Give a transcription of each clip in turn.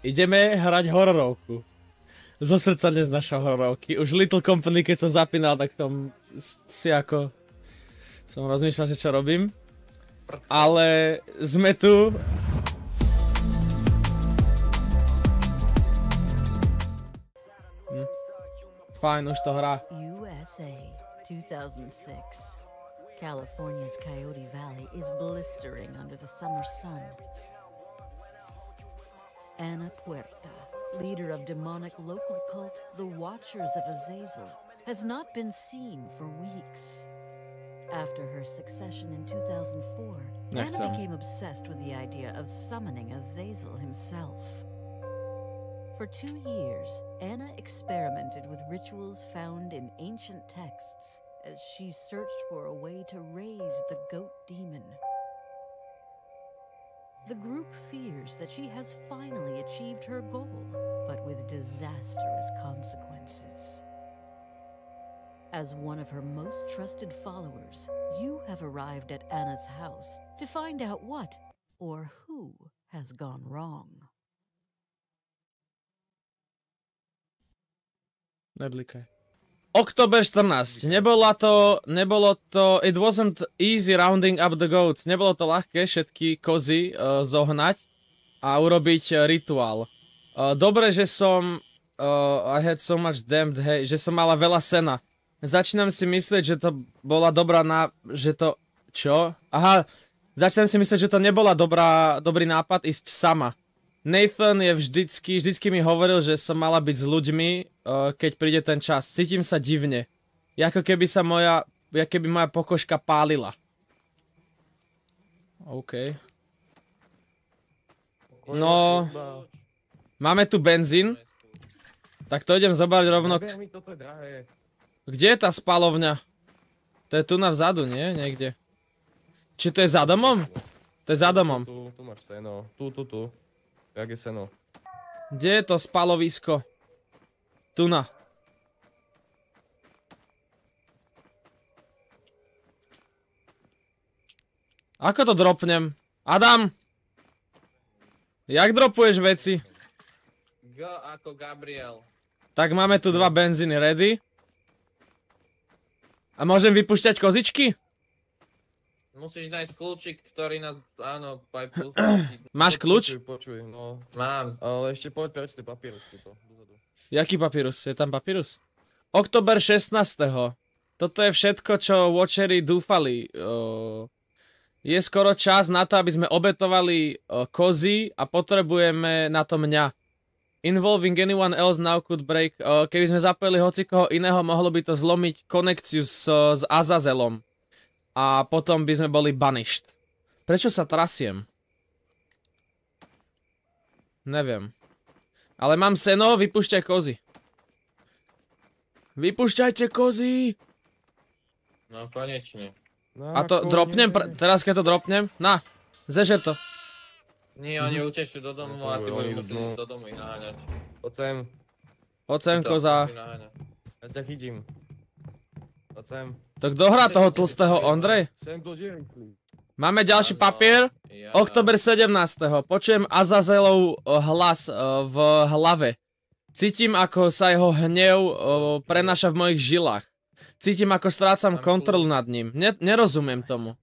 Ideme hrať hororovku. Zo srdca neznášam hororovky. Už Little Company, keď som zapínal, tak som si ako... Som rozmýšľal, že čo robím. Ale sme tu. Fajn, už to hrá. USA 2006. California's Coyote Valley is blistering under the summer sun. Ana Puerta, leader of demonic local cult The Watchers of Azazel, has not been seen for weeks. After her succession in 2004, Ana became obsessed with the idea of summoning Azazel himself. For 2 years, Ana experimented with rituals found in ancient texts as she searched for a way to raise the goat demon. The group fears that she has finally achieved her goal, but with disastrous consequences. As one of her most trusted followers, you have arrived at Ana's house to find out what or who has gone wrong. Neblikaj. Oktober 14. Nebolo to, it wasn't easy rounding up the goats. Nebolo to ľahké všetky kozy zohnať a urobiť rituál. Dobre, že som, I had so much damned, hej, že som mala veľa sena. Začínam si myslieť, že to bola dobrá že to, čo? Aha, začínam si myslieť, že to nebola dobrý nápad ísť sama. Nathan je vždycky mi hovoril, že som mala byť s ľuďmi, keď príde ten čas. Cítim sa divne. Ako keby moja pokožka pálila. OK. No, máme tu benzín. Tak to idem zobrať rovno. Kde je tá spalovňa? To je tu na vzadu, nie? Niekde. Či to je za domom? To je za domom. Tu máš seno. Tu. Jak je seno? Kde je to spalovisko? Tu na. Ako to dropnem? Adam! Jak dropuješ veci? G ako Gabriel. Tak máme tu 2 benzíny ready. A môžem vypúšťať kozičky? Musíš nájsť kľúčik, ktorý nás, áno, pustí. Máš kľúč? Počuj, no. Mám. Ale ešte poď preč ten papírus tuto. Jaký papírus? Je tam papírus? Oktober 16. Toto je všetko, čo Watchery dúfali. Je skoro čas na to, aby sme obetovali kozy a potrebujeme na to mňa. Involving anyone else now could break. Keby sme zapojili hocikoho iného, mohlo by to zlomiť konekciu s Azazelom. A potom by sme boli banished. Prečo sa trasiem? Neviem. Ale mám seno, vypúšťaj kozy. Vypúšťajte kozy! No konečne. A to dropnem, teraz keď to dropnem? Na, zežer to. Nie, oni utečú do domu a ty budeš musieť ísť do domu ich naháňať. Poď sem. Poď sem, koza. Ja ťa chytím. Poď sem. To kto hrá toho tlstého, Ondrej? Sem do diery. Máme ďalší papier. Oktober 17. Počujem Azazelov hlas v hlave. Cítim, ako sa jeho hnev prenáša v mojich žilách. Cítim, ako strácam kontrolu nad ním. Nerozumiem tomu.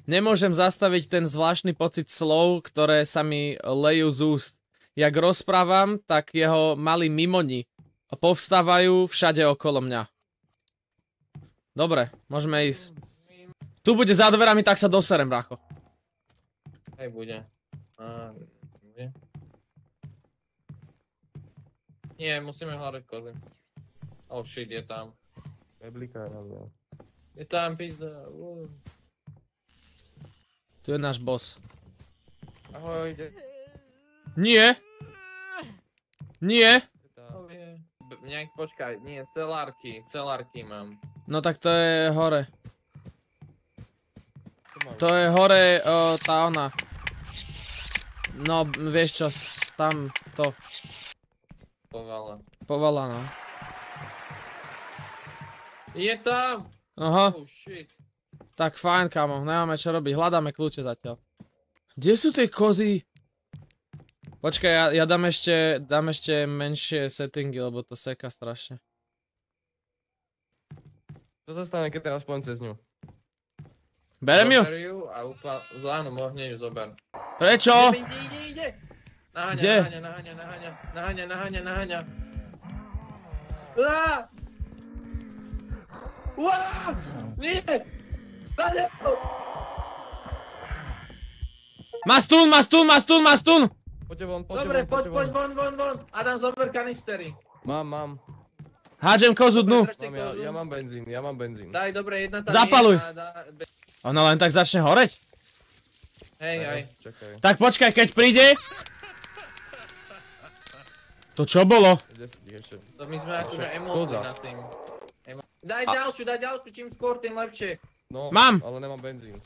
Nemôžem zastaviť ten zvláštny pocit slov, ktoré sa mi lejú z úst. Jak rozprávam, tak jeho malí mimoni povstávajú všade okolo mňa. Dobre, môžeme ísť. Tu bude za dverami, tak sa doserem, brácho. Hej, bude. Bude? Nie, musíme hľadať kozy. Oh shit, je tam. Neblikaj na mňa. Je tam, pizda. Tu je náš boss. Ahoj, ide. Nie! Nie! Nejak počkaj, nie, celárky mám. No tak to je hore. To je hore, tá ona. No, vieš čo, tam to. Povala, no. Je tam! Aha. Oh shit. Tak fajn, kamo, nemáme čo robiť, hľadáme kľúče zatiaľ. Kde sú tie kozy? Počkaj, ja dám ešte menšie settingy, lebo to seka strašne. Čo sa stane, keď teraz pojem cez ňu? Berem ju? Zober ju a áno, mohne ju zober. Prečo? Ide! Kde? Naháňa. Nie! Má stun! Poďte von, Dobre, poď von. Adam, zober kanistery. Mám. Hádžem kozu dnu. Ja mám benzín. Daj, dobre, jedna tam Zapaluj. je. Ona len tak začne horeť? Hej. Čakaj. Tak počkaj, keď príde... To čo bolo? Kde si ešte? To my sme akože emócii Koza. nad tým. Daj ďalšiu, čím skôr, tým lepšie. No, Mám. ale nemám benzín.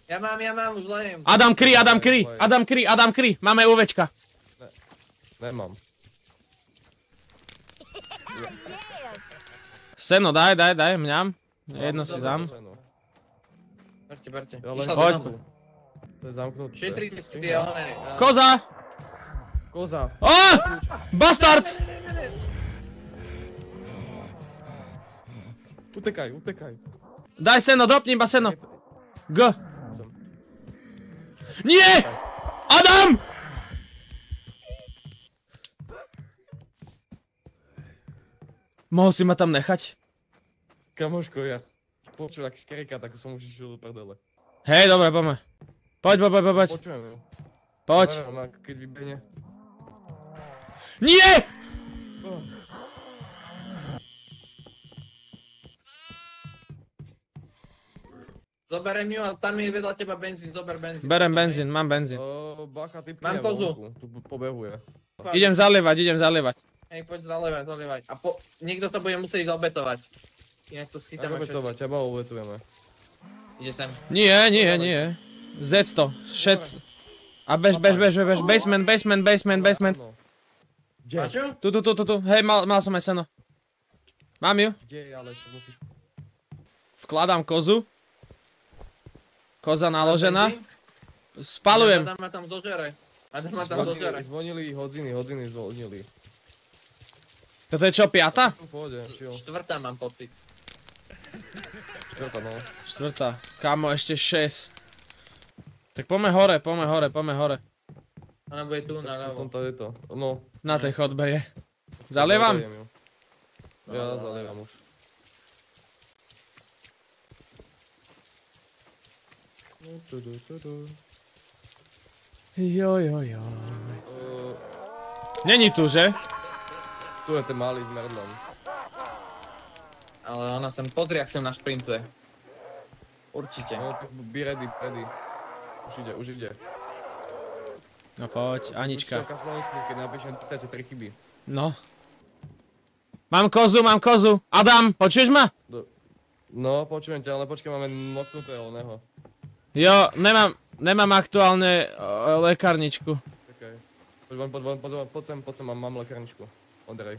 Ja mám, už lejem. Adam kry. Máme UVčka. Nemám. Seno, daj, mňam. Jedno si dám. Berte. Ale Poď. To je zamknuté. Šetrite si tie one. Koza! Ó! Bastard! Utekaj. Daj seno, dropni iba seno. G. Som. Nie! Adam! Mohol si ma tam nechať? Kamoško, ja počul ak škerika, tak som už išiel do prdele. Hej, dobre, poďme. Poď. Počujem ju. Poď. Ona keď vybehne. Nie! Zoberiem ju a tam je vedľa teba benzín, zober benzín. Berem benzín, mám benzín. Bacha, ty Mám kozu. Tu pobehuje. Idem zalievať. Hej, poď zalievať. A niekto to bude musieť zabetovať. Inak to schytáme všetci. Zabetovať, ťa obetujeme. Ide sem. Nie. Zec to. A bež. Basement. No. Máš ju? Tu. Hej, mal som aj seno. Mám ju. Kde, ale ešte musíš... Vkladám kozu. Koza naložená. Spalujem. Adam ma tam zožere. Zvonili hodziny zvonili. Toto je čo, 5? V pohode, chill. Štvrtá mám pocit. Čtvrtá, no. 4. Kámo, ešte 6. Tak poďme hore. Ona bude tu naľavo. Tomto je to. No. Na tej chodbe je. Zalievam? Zalievam ju. Ja zalievam už. Joj. Není tu, že? Tu je ten malý s merdlom. Ale ona sem, pozri, ak sem našprintuje. Určite. No, be ready. Už ide. No poď, Anička. Už slovensky, keď napíšem 3 chyby. No. Mám kozu. Adam, počuješ ma? No, počujem ťa, ale počkaj, máme noknuté oného. Jo, nemám aktuálne lekárničku. Čakaj. Poď sem, mám lekárničku. Ondrej.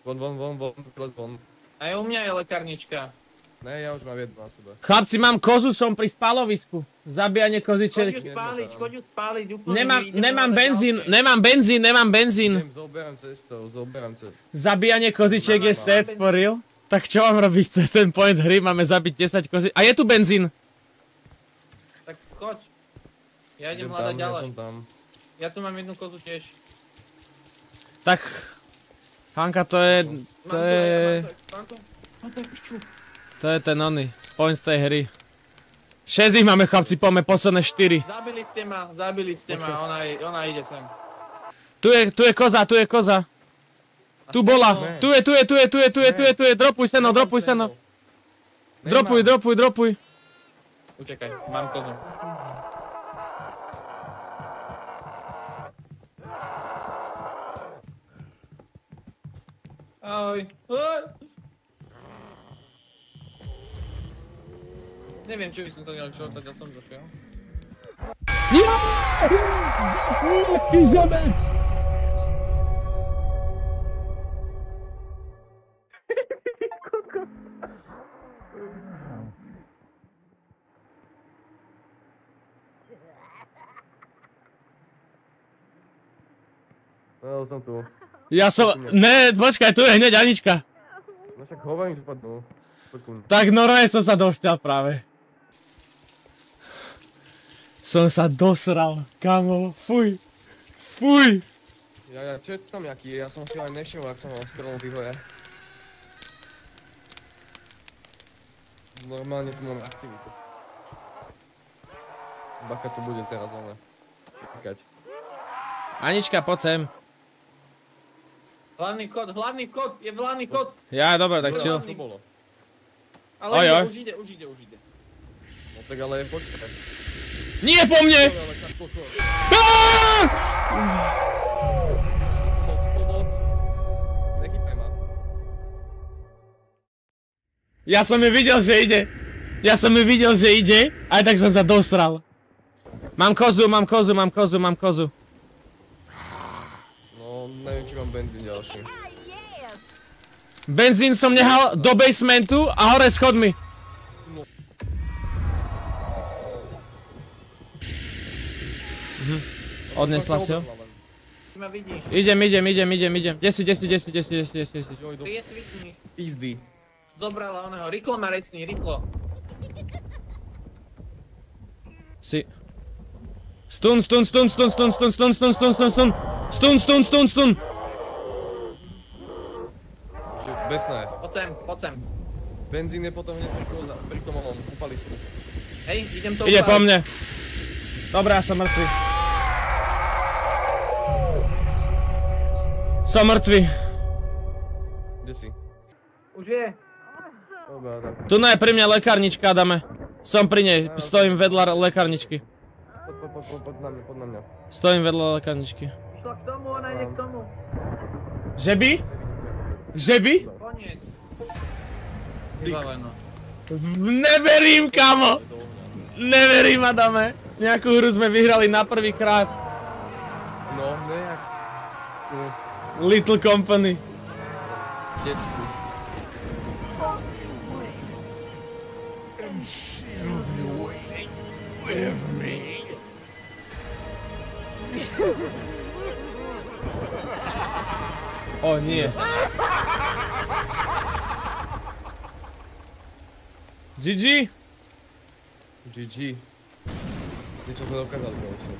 Von. Aj u mňa je lekárnička. Ne, ja už mám jednu na sebe. Chlapci, mám kozu, som pri spalovisku. Zabíjanie kozičiek. Choď ju spáliť, úplne. Nemám benzín. Zoberám cestou. Zabíjanie kozičiek je set, for real? Tak čo mám robiť? To je ten point hry, máme zabiť 10 kozičiek. A je tu benzín. Tak choď. Ja idem hľadať ďalej. Ja som tam. Ja tu mám jednu kozu tiež. Tak... Hanka, to je... To je ten oný. Point z tej hry. 6 ich máme, chlapci, poďme, posledné 4. Zabili ste ma, ona ide sem. Tu je koza. Tu bola. Tu je. Dropuj seno. Dropuj. Utekaj, mám kozu. Ahoj. Neviem, či by som to nedal, čo teda som došiel. som tu. Ja som... Ne, počkaj, tu je hneď Anička. No však hovorím, že padnú. Tak normálne som sa došťal práve. Som sa dosral, kamo, fuj. Fuj. Čo je tam jaký? Ja som si aj nevšimol, ak som mal scrollnutý hore. Normálne tu máme aktivitu. Baka tu bude teraz, ale... Čakať. Anička, poď sem. Hlavný kód, je hlavný kód. Ja, dobre, tak chill. Čo bolo? Ale Ojoj. už ide. No tak ale počkaj. Nie po mne! Ale tak to čo? Aaaa! Pomoc. Nechytaj ma. Ja som ju videl, že ide. Aj tak som sa dosral. Mám kozu. No, neviem, či mám benzín ďalší. Benzín som nehal do basementu a hore schodmi. Odnesla si ho? Ty ma vidíš. Idem. Kde si? Ty je svitný. Pizdy. Zobrala oného. Rýchlo ma recni, rýchlo. Si. Stun. Besné. Poď sem. Benzín je potom hneď pri tom ovom kúpalisku. Hej, idem to Ide upáliť. po mne. Dobre, ja som mŕtvy. Som mŕtvy. Kde si? Už je. Dobre, tak. Tu je pri mňa lekárnička, Adame. Som pri nej, stojím vedľa lekárničky. Poď na mňa. Stojím vedľa lekárničky. Išla k tomu, ona ide k tomu. Že by? Koniec. Vybaveno. Neverím, kamo! Neverím, Adame. Nejakú hru sme vyhrali na prvýkrát. No, nejak. Little Company. Detskú. O nie. GG? GG. Niečo sme dokázali, konečne.